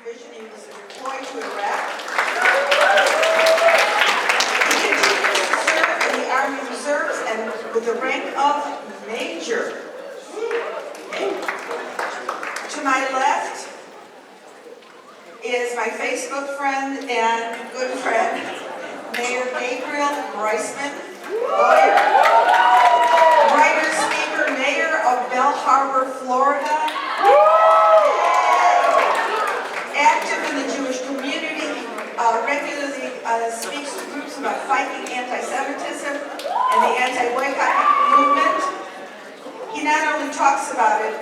division. He was deployed to Iraq. He continues to serve in the Army Reserves and with the rank of Major. Okay. To my left is my Facebook friend and good friend, Mayor Gabriel Reisman, lawyer, writer, speaker, mayor of Bell Harbor, Florida, active in the Jewish community, regularly speaks to groups about fighting anti-Semitism and the anti-boycott movement. He not only talks about it,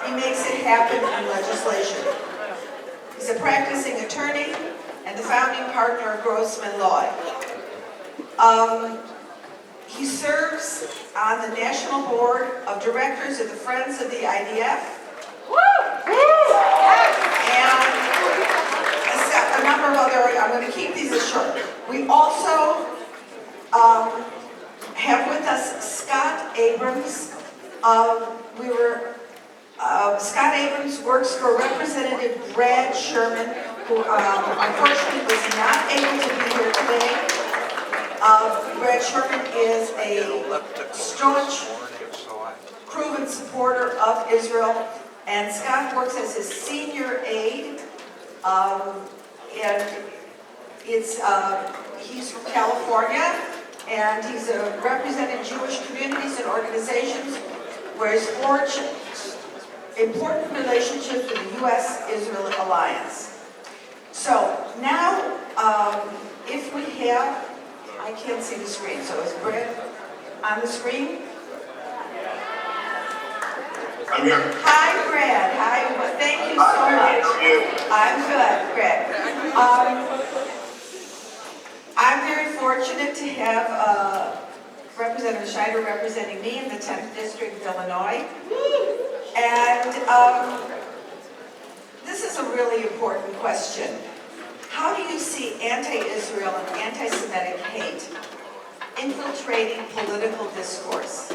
he makes it happen in legislation. He's a practicing attorney and the founding partner of Grossman Law. He serves on the National Board of Directors of the Friends of the IDF. And a number of other, I'm going to keep these as short. We also have with us Scott Abrams. Scott Abrams works for Representative Brad Sherman, who unfortunately was not able to be here today. Brad Sherman is a staunch, proven supporter of Israel, and Scott works as his senior aide, and he's from California, and he's represented Jewish communities and organizations where he's forged important relationships with the U.S.-Israel alliance. So now, if we have, I can't see the screen, so is Brad on the screen? I'm here. Hi, Brad. Hi. Well, thank you so much. How are you? I'm good, Brad. I'm very fortunate to have Representative Schneider representing me in the 10th District of Illinois. And this is a really important question. How do you see anti-Israel and anti-Semitic hate infiltrating political discourse?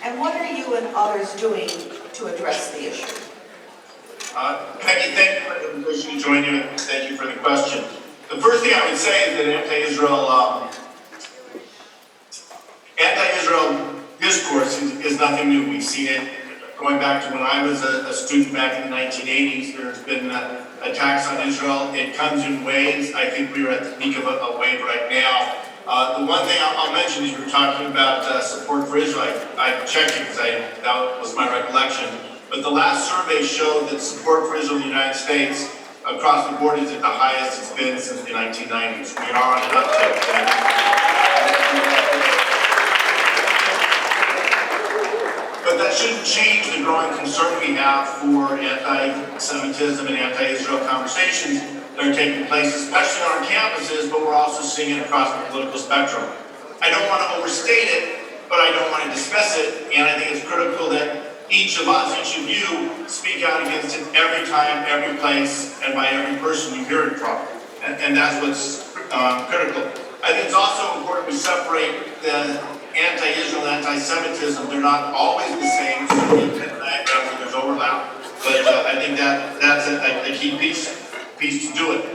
And what are you and others doing to address the issue? Peggy, thank you for the invitation to join you, and thank you for the question. The first thing I would say is that anti-Israel discourse is nothing new. We've seen it going back to when I was a student back in the 1980s. There's been attacks on Israel. It comes in waves. I think we are at the peak of a wave right now. The one thing I'll mention is you were talking about support for Israel. I checked it because that was my recollection. But the last survey showed that support for Israel in the United States across the board is at the highest it's been since the 1990s. We are on an uptick. But that shouldn't change the growing concern we have for anti-Semitism and anti-Israel conversations that are taking place, especially on our campuses, but we're also seeing it across the political spectrum. I don't want to overstate it, but I don't want to dismiss it, and I think it's critical that each of us, each of you, speak out against it every time, every place, and by every person you hear it from. And that's what's critical. I think it's also important we separate the anti-Israel and anti-Semitism. They're not always the same, so there's overlap. But I think that's a key piece to do it.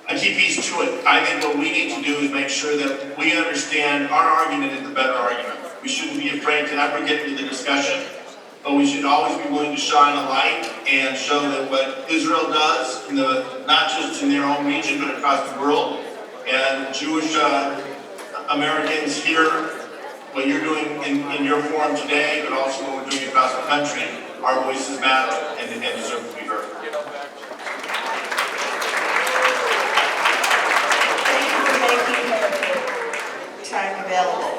A key piece to it. I think what we need to do is make sure that we understand our argument is the better argument. We shouldn't be afraid to ever get into the discussion, but we should always be willing to shine a light and show that what Israel does, not just in their own region, but across the world, and Jewish Americans here, what you're doing in your forum today, but also what we're doing across the country, our voices matter and deserve to be heard. Thank you for making time available.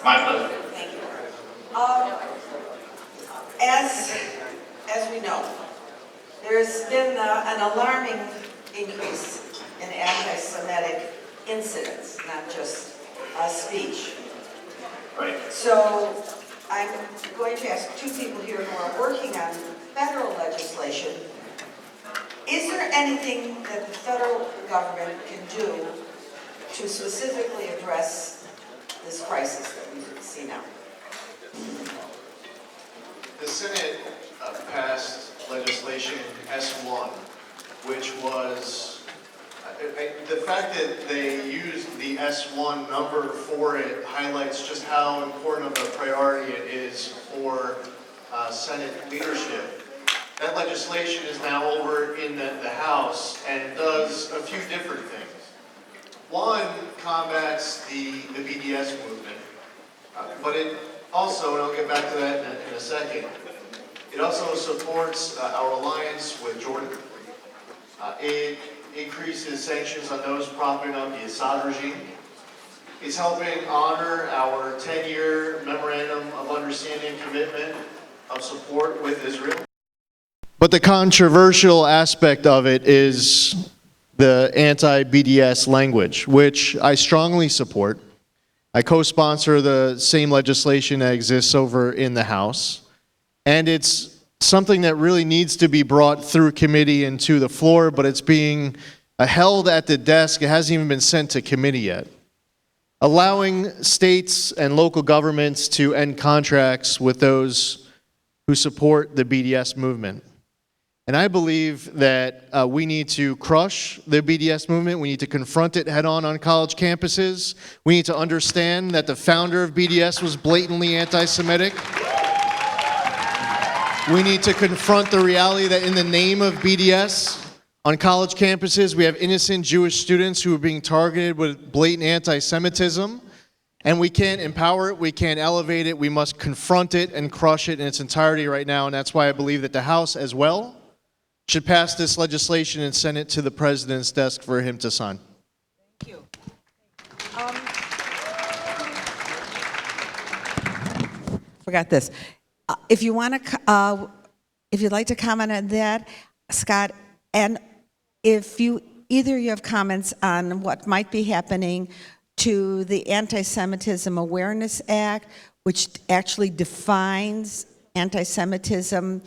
My pleasure. Thank you. As we know, there's been an alarming increase in anti-Semitic incidents, not just speech. Right. So I'm going to ask two people here who are working on federal legislation. Is there anything that the federal government can do to specifically address this crisis that we see now? The Senate passed legislation S1 which was the fact that they used the S1 number for it highlights just how important of a priority it is for Senate leadership. That legislation is now over in the House and does a few different things. One combats the BDS movement, but it also, and I'll get back to that in a second, it also supports our alliance with Jordan. It increases sanctions on those propping up the Assad regime. It's helping honor our 10-year memorandum of understanding commitment of support with Israel. But the controversial aspect of it is the anti-BDS language, which I strongly support. I co-sponsor the same legislation that exists over in the House, and it's something that really needs to be brought through committee and to the floor, but it's being held at the desk. It hasn't even been sent to committee yet. Allowing states and local governments to end contracts with those who support the BDS movement. And I believe that we need to crush the BDS movement. We need to confront it head-on on college campuses. We need to understand that the founder of BDS was blatantly anti-Semitic. We need to confront the reality that in the name of BDS, on college campuses, we have innocent Jewish students who are being targeted with blatant anti-Semitism. And we can't empower it, we can't elevate it, we must confront it and crush it in its entirety right now. And that's why I believe that the House as well should pass this legislation and send it to the President's desk for him to sign. Thank you. Forgot this. If you want to, if you'd like to comment on that, Scott, and if either you have comments on what might be happening to the Anti-Semitism Awareness Act, which actually defines anti-Semitism,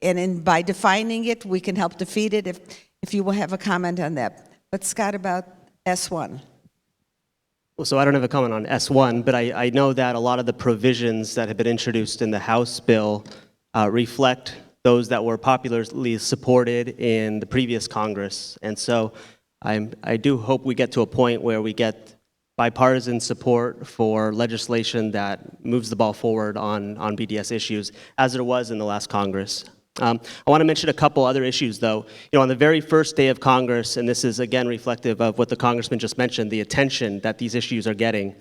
and by defining it, we can help defeat it, if you will have a comment on that. But Scott, about S1. Well, so I don't have a comment on S1, but I know that a lot of the provisions that have been introduced in the House bill reflect those that were popularly supported in the previous Congress. And so I do hope we get to a point where we get bipartisan support for legislation that moves the ball forward on BDS issues, as there was in the last Congress. I want to mention a couple other issues, though. You know, on the very first day of Congress, and this is again reflective of what the congressman just mentioned, the attention that these issues are getting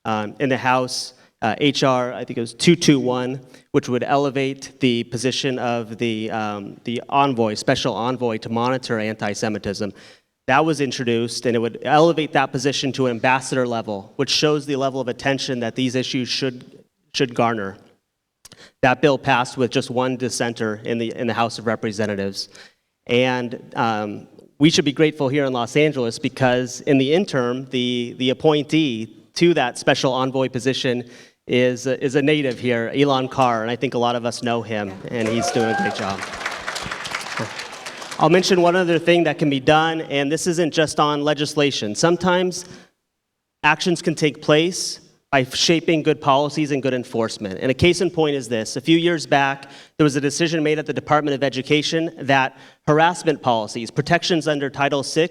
in the House. HR, I think it was 221, which would elevate the position of the envoy, special envoy to monitor anti-Semitism. That was introduced, and it would elevate that position to ambassador level, which shows the level of attention that these issues should garner. That bill passed with just one dissenter in the House of Representatives. And we should be grateful here in Los Angeles because in the interim, the appointee to that special envoy position is a native here, Elon Carr, and I think a lot of us know him, and he's doing a great job. I'll mention one other thing that can be done, and this isn't just on legislation. Sometimes actions can take place by shaping good policies and good enforcement. And a case in point is this. A few years back, there was a decision made at the Department of Education that harassment policies, protections under Title VI,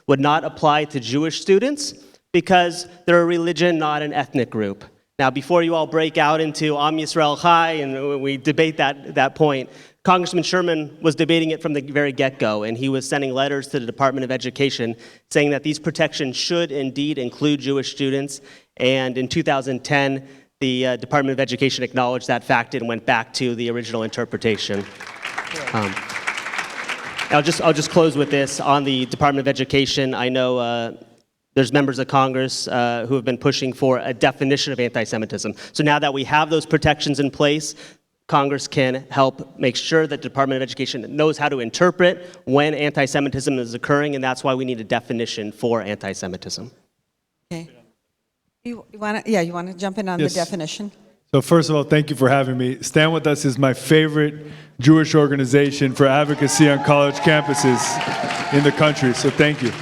would not apply to Jewish students because they're a religion, not an ethnic group. Now, before you all break out into Am Yisrael Chai and we debate that point, Congressman Sherman was debating it from the very get-go, and he was sending letters to the Department of Education saying that these protections should indeed include Jewish students. And in 2010, the Department of Education acknowledged that fact and went back to the original interpretation. I'll just close with this. On the Department of Education, I know there's members of Congress who have been pushing for a definition of anti-Semitism. So now that we have those protections in place, Congress can help make sure that the Department of Education knows how to interpret when anti-Semitism is occurring, and that's why we need a definition for anti-Semitism. Okay. You want to jump in on the definition? So first of all, thank you for having me. Stand With Us is my favorite Jewish organization for advocacy on college campuses in the country, so thank you.